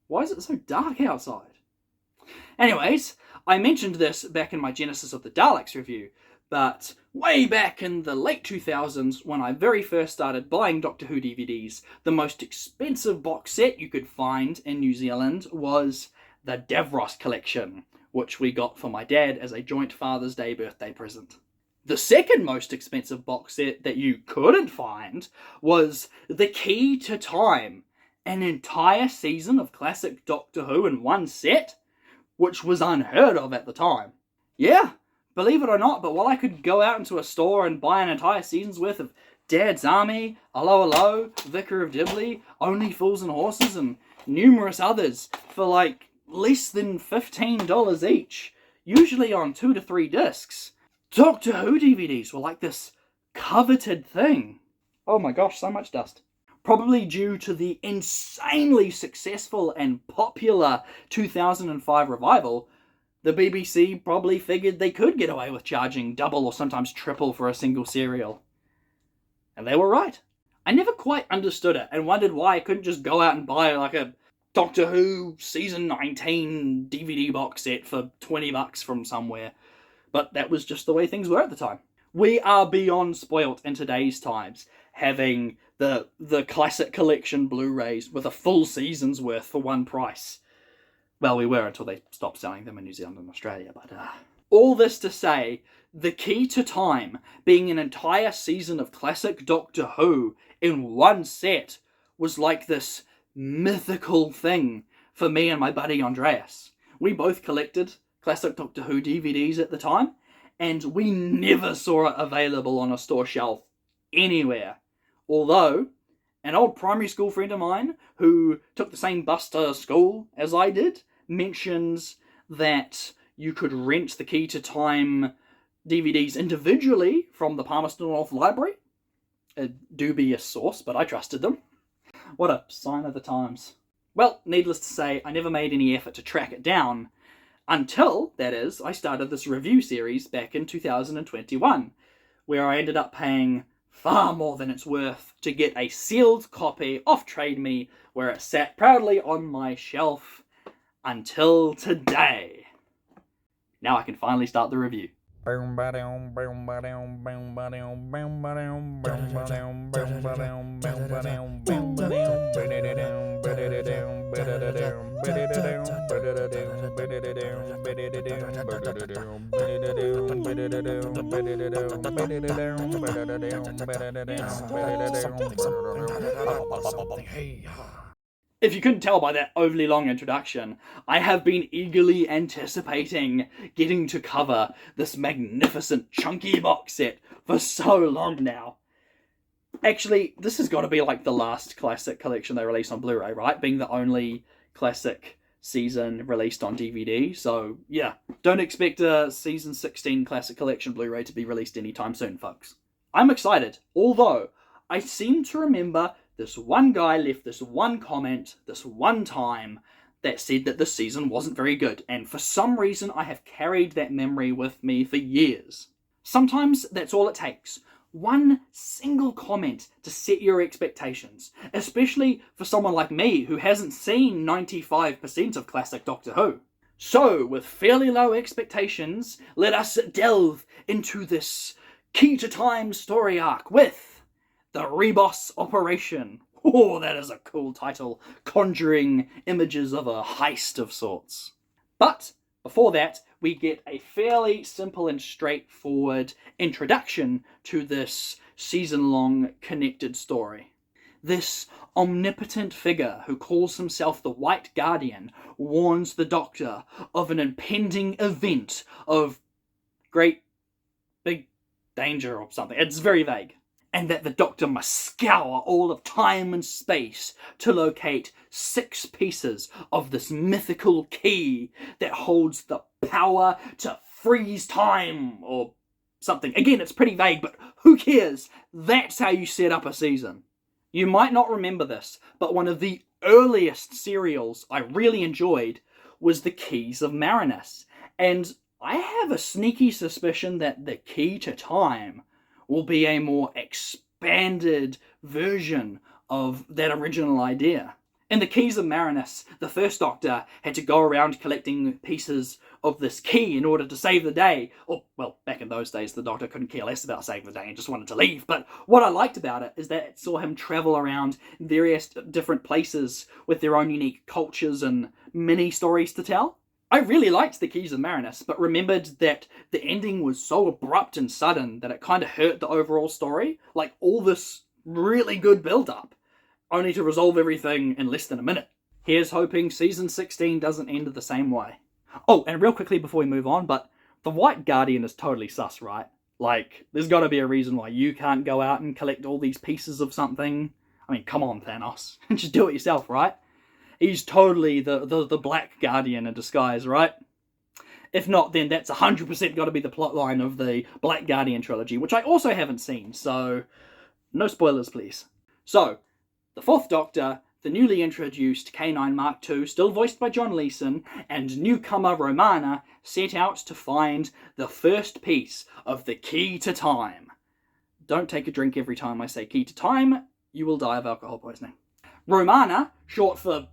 Why is it so dark outside? Anyways, I mentioned this back in my Genesis of the Daleks review, but way back in the late 2000s, when I very first started buying Doctor Who DVDs, the most expensive box set you could find in New Zealand was the Davros collection, which we got for my dad as a joint Father's Day birthday present. The second most expensive box set that you couldn't find was The Key to Time, an entire season of classic Doctor Who in one set, which was unheard of at the time. Yeah, believe it or not, but while I could go out into a store and buy an entire season's worth of Dad's Army, Allo Allo, Vicar of Dibley, Only Fools and Horses, and numerous others for like less than $15 each, usually on 2 to 3 discs, Doctor Who DVDs were like this coveted thing. Oh my gosh, so much dust. Probably due to the insanely successful and popular 2005 revival, the BBC probably figured they could get away with charging double or sometimes triple for a single serial. And they were right. I never quite understood it and wondered why I couldn't just go out and buy like a Doctor Who Season 19 DVD box set for $20 from somewhere. But that was just the way things were at the time. We are beyond spoilt in today's times, having the classic collection Blu-rays with a full season's worth for one price. Well, we were until they stopped selling them in New Zealand and Australia, but all this to say, The Key to Time being an entire season of classic Doctor Who in one set was like this mythical thing for me and my buddy Andreas. We both collected classic Doctor Who DVDs at the time, and we never saw it available on a store shelf anywhere. Although, an old primary school friend of mine, who took the same bus to school as I did, mentions that you could rent the Key to Time DVDs individually from the Palmerston North Library. A dubious source, but I trusted them. What a sign of the times. Well, needless to say, I never made any effort to track it down, until, that is, I started this review series back in 2021, where I ended up paying far more than it's worth to get a sealed copy off Trade Me, where it sat proudly on my shelf until today. Now I can finally start the review. If you couldn't tell by that overly long introduction, I have been eagerly anticipating getting to cover this magnificent chunky box set for so long now. Actually, this has got to be like the last classic collection they released on Blu-ray, right? Being the only classic season released on DVD. So, yeah, don't expect a Season 16 Classic Collection Blu-ray to be released anytime soon, folks. I'm excited, although I seem to remember this one guy left this one comment this one time that said that the season wasn't very good, and for some reason I have carried that memory with me for years. Sometimes that's all it takes. One single comment to set your expectations, especially for someone like me who hasn't seen 95% of classic Doctor Who. So, with fairly low expectations, let us delve into this Key to Time story arc with the Ribos Operation. Oh, that is a cool title, conjuring images of a heist of sorts. But before that, we get a fairly simple and straightforward introduction to this season-long connected story. This omnipotent figure who calls himself the White Guardian warns the Doctor of an impending event of great big danger or something. It's very vague. And that the Doctor must scour all of time and space to locate 6 pieces of this mythical key that holds the power to freeze time, or something. Again, it's pretty vague, but who cares? That's how you set up a season. You might not remember this, but one of the earliest serials I really enjoyed was The Keys of Marinus. And I have a sneaky suspicion that The Key to Time will be a more expanded version of that original idea. In the Keys of Marinus, the first Doctor had to go around collecting pieces of this key in order to save the day. Or, well, back in those days, the Doctor couldn't care less about saving the day and just wanted to leave. But what I liked about it is that it saw him travel around various different places with their own unique cultures and mini stories to tell. I really liked the Keys of Marinus, but remembered that the ending was so abrupt and sudden that it kind of hurt the overall story. Like, all this really good build-up, only to resolve everything in less than a minute. Here's hoping season 16 doesn't end the same way. Oh, and real quickly before we move on, but the White Guardian is totally sus, right? Like, there's got to be a reason why you can't go out and collect all these pieces of something. I mean, come on, Thanos. Just do it yourself, right? He's totally the Black Guardian in disguise, right? If not, then that's 100% got to be the plotline of the Black Guardian trilogy, which I also haven't seen, so no spoilers, please. So, the Fourth Doctor, the newly introduced K9 Mark II, still voiced by John Leeson, and newcomer Romana set out to find the first piece of the key to time. Don't take a drink every time I say key to time, you will die of alcohol poisoning. Romana, short for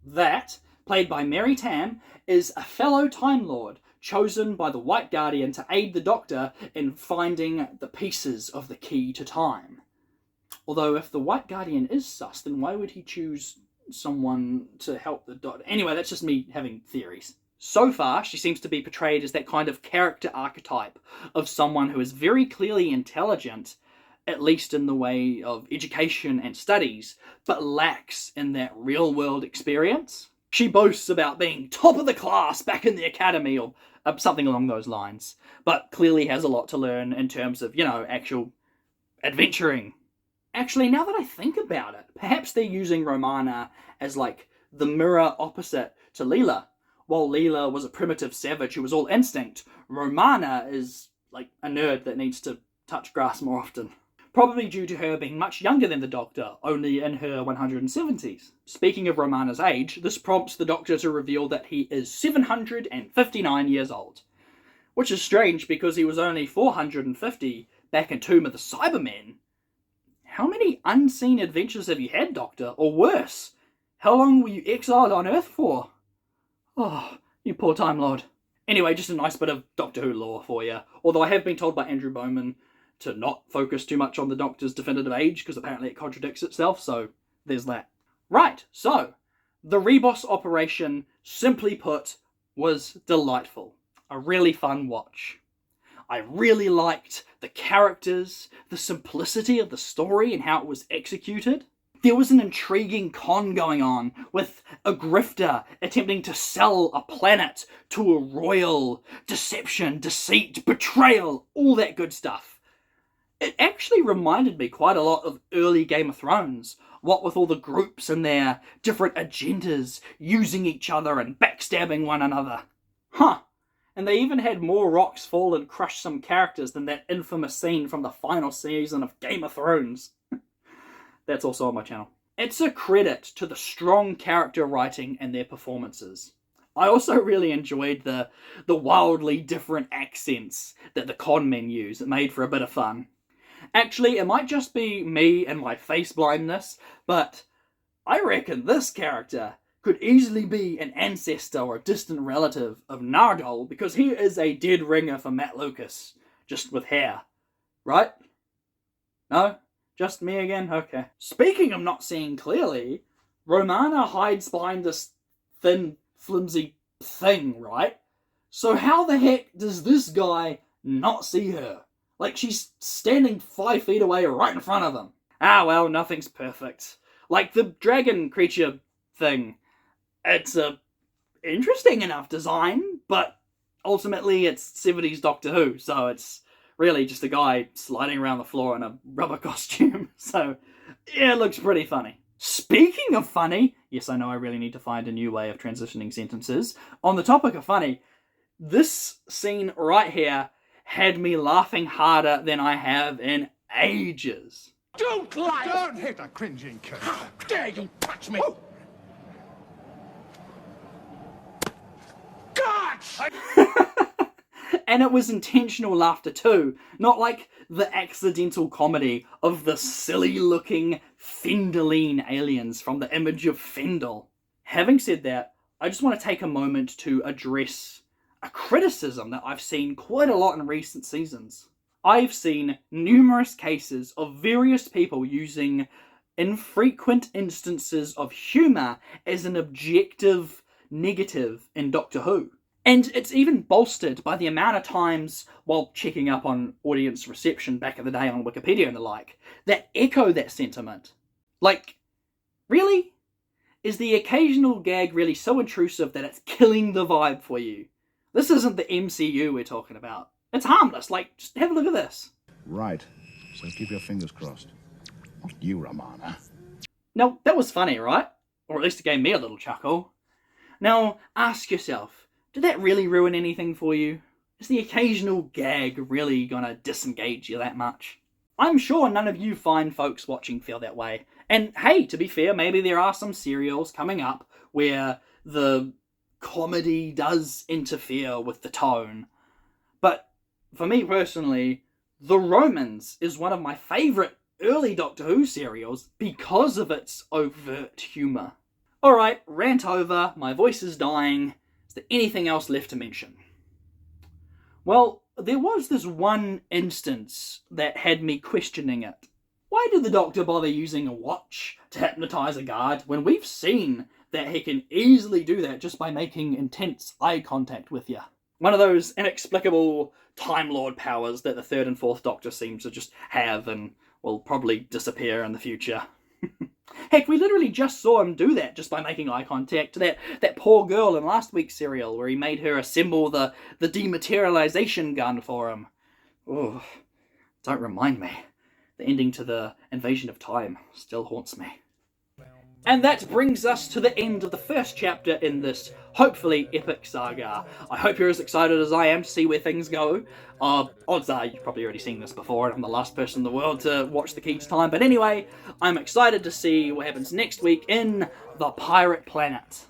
that, played by Mary Tam, is a fellow Time Lord chosen by the White Guardian to aid the Doctor in finding the pieces of the key to time. Although, if the White Guardian is sus, then why would he choose someone to help the Doctor? Anyway, that's just me having theories. So far, she seems to be portrayed as that kind of character archetype of someone who is very clearly intelligent, at least in the way of education and studies, but lacks in that real-world experience. She boasts about being top of the class back in the academy, or something along those lines, but clearly has a lot to learn in terms of, actual adventuring. Actually, now that I think about it, perhaps they're using Romana as, like, the mirror opposite to Leela. While Leela was a primitive savage who was all instinct, Romana is, like, a nerd that needs to touch grass more often. Probably due to her being much younger than the Doctor, only in her 170s. Speaking of Romana's age, this prompts the Doctor to reveal that he is 759 years old. Which is strange because he was only 450 back in Tomb of the Cybermen. How many unseen adventures have you had, Doctor? Or worse, how long were you exiled on Earth for? Oh, you poor Time Lord. Anyway, just a nice bit of Doctor Who lore for you. Although I have been told by Andrew Bowman to not focus too much on the Doctor's definitive age, because apparently it contradicts itself, so there's that. Right, so, the Ribos Operation, simply put, was delightful. A really fun watch. I really liked the characters, the simplicity of the story and how it was executed. There was an intriguing con going on with a grifter attempting to sell a planet to a royal. Deception, deceit, betrayal, all that good stuff. It actually reminded me quite a lot of early Game of Thrones, what with all the groups and their different agendas, using each other and backstabbing one another. Huh. And they even had more rocks fall and crush some characters than that infamous scene from the final season of Game of Thrones. That's also on my channel. It's a credit to the strong character writing and their performances. I also really enjoyed the wildly different accents that the con men use. It made for a bit of fun. Actually, it might just be me and my face blindness, but I reckon this character could easily be an ancestor or a distant relative of Nardole, because he is a dead ringer for Matt Lucas, just with hair. Right? No? Just me again? Okay. Speaking of not seeing clearly, Romana hides behind this thin, flimsy thing, right? So how the heck does this guy not see her? Like, she's standing 5 feet away right in front of him. Ah, well, nothing's perfect. Like the dragon creature thing. It's a interesting enough design, but ultimately it's 70s Doctor Who, so it's really just a guy sliding around the floor in a rubber costume. So, yeah, it looks pretty funny. Speaking of funny, yes, I know I really need to find a new way of transitioning sentences. On the topic of funny, this scene right here had me laughing harder than I have in ages. Don't lie! Don't hit a cringing kid. How dare you touch me! Oh. God! And it was intentional laughter too, not like the accidental comedy of the silly-looking Fendaline aliens from the image of Fendel. Having said that, I just want to take a moment to address a criticism that I've seen quite a lot in recent seasons. I've seen numerous cases of various people using infrequent instances of humour as an objective negative in Doctor Who. And it's even bolstered by the amount of times, while checking up on audience reception back in the day on Wikipedia and the like, that echo that sentiment. Like, really? Is the occasional gag really so intrusive that it's killing the vibe for you? This isn't the MCU we're talking about. It's harmless, like, just have a look at this. Right, so keep your fingers crossed. Not you, Romana. Now, that was funny, right? Or at least it gave me a little chuckle. Now, ask yourself, did that really ruin anything for you? Is the occasional gag really gonna disengage you that much? I'm sure none of you fine folks watching feel that way. And hey, to be fair, maybe there are some serials coming up where the comedy does interfere with the tone. But for me personally, The Romans is one of my favourite early Doctor Who serials because of its overt humour. Alright, rant over, my voice is dying. Is there anything else left to mention? Well, there was this one instance that had me questioning it. Why did the Doctor bother using a watch to hypnotise a guard when we've seen that he can easily do that just by making intense eye contact with you? One of those inexplicable Time Lord powers that the third and fourth Doctor seems to just have and will probably disappear in the future. Heck, we literally just saw him do that just by making eye contact to that poor girl in last week's serial where he made her assemble the dematerialization gun for him. Oh, don't remind me. The ending to the Invasion of Time still haunts me. And that brings us to the end of the first chapter in this, hopefully, epic saga. I hope you're as excited as I am to see where things go. Odds are you've probably already seen this before, and I'm the last person in the world to watch The Key to Time. But anyway, I'm excited to see what happens next week in The Pirate Planet.